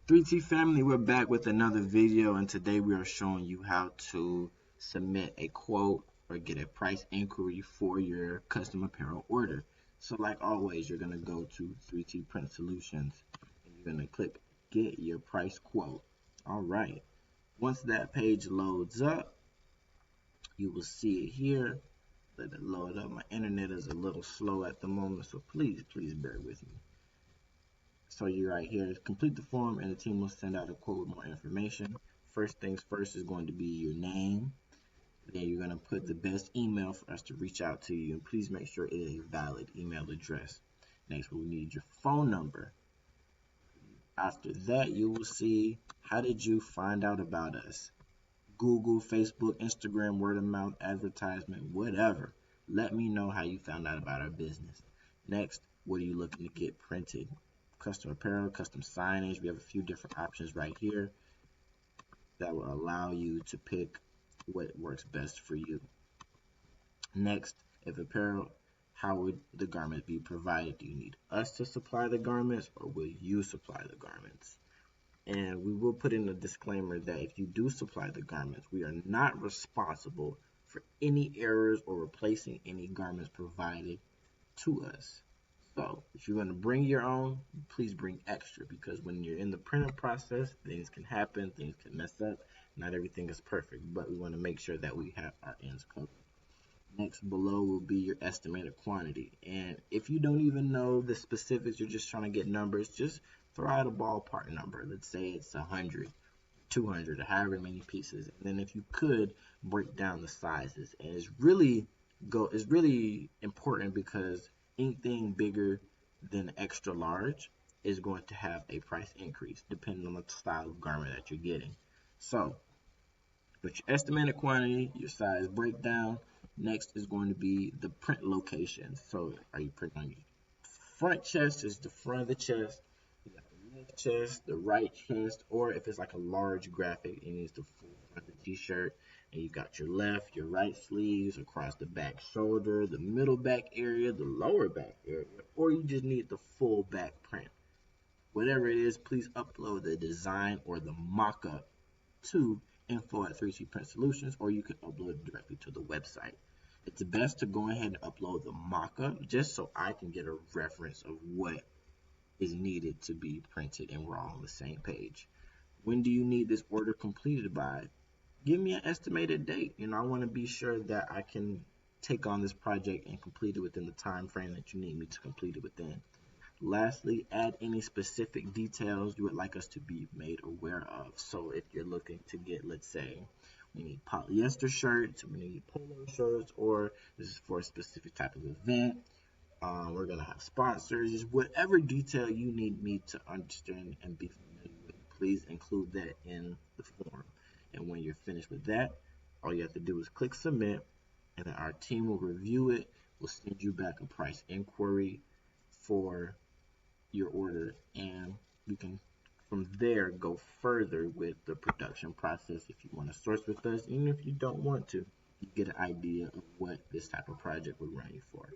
3T family, we're back with another video, and today we are showing you how to submit a quote or get a price inquiry for your custom apparel order. So like always, you're going to go to 3T Print Solutions and you're going to click get your price quote. All right. Once that page loads up, you will see it here. Let it load up. My internet is a little slow at the moment, so please bear with me. So you're right here, complete the form and the team will send out a quote with more information. First things first is going to be your name. Then you're going to put the best email for us to reach out to you. And please make sure it is a valid email address. Next, we'll need your phone number. After that, you will see how did you find out about us? Google, Facebook, Instagram, word of mouth, advertisement, whatever. Let me know how you found out about our business. Next, what are you looking to get printed? Custom apparel, custom signage. We have a few different options right here that will allow you to pick what works best for you. Next, if apparel, how would the garment be provided? Do you need us to supply the garments or will you supply the garments? And we will put in a disclaimer that if you do supply the garments, we are not responsible for any errors or replacing any garments provided to us. So if you're going to bring your own, please bring extra, because when you're in the printing process, things can happen, things can mess up. Not everything is perfect, but we want to make sure that we have our ends covered. Next below will be your estimated quantity. And if you don't even know the specifics, you're just trying to get numbers, just throw out a ballpark number. Let's say it's 100, 200, or however many pieces. And then if you could break down the sizes. And it's really important because anything bigger than extra large is going to have a price increase depending on the style of garment that you're getting. So with your estimated quantity, your size breakdown, next is going to be the print location. So are you printing on your front chest? Is the front of the chest, the left chest, the right chest, or if it's like a large graphic, it needs the full front of the t-shirt, and you got your left, your right sleeves, across the back shoulder, the middle back area, the lower back area, or you just need the full back print. Whatever it is, please upload the design or the mock-up to info@3T Print Solutions, or you can upload it directly to the website. It's best to go ahead and upload the mock-up just so I can get a reference of what is needed to be printed and we're all on the same page. When do you need this order completed by? Give me an estimated date. I want to be sure that I can take on this project and complete it within the time frame that you need me to complete it within. Lastly, add any specific details you would like us to be made aware of. So if you're looking to get, let's say, we need polyester shirts, we need polo shirts, or this is for a specific type of event, we're going to have sponsors, just whatever detail you need me to understand and be familiar with, please include that in the form. And when you're finished with that, all you have to do is click submit, and then our team will review it. We'll send you back a price inquiry for your order, and you can from there go further with the production process if you want to source with us. Even if you don't want to, you get an idea of what this type of project would run you for.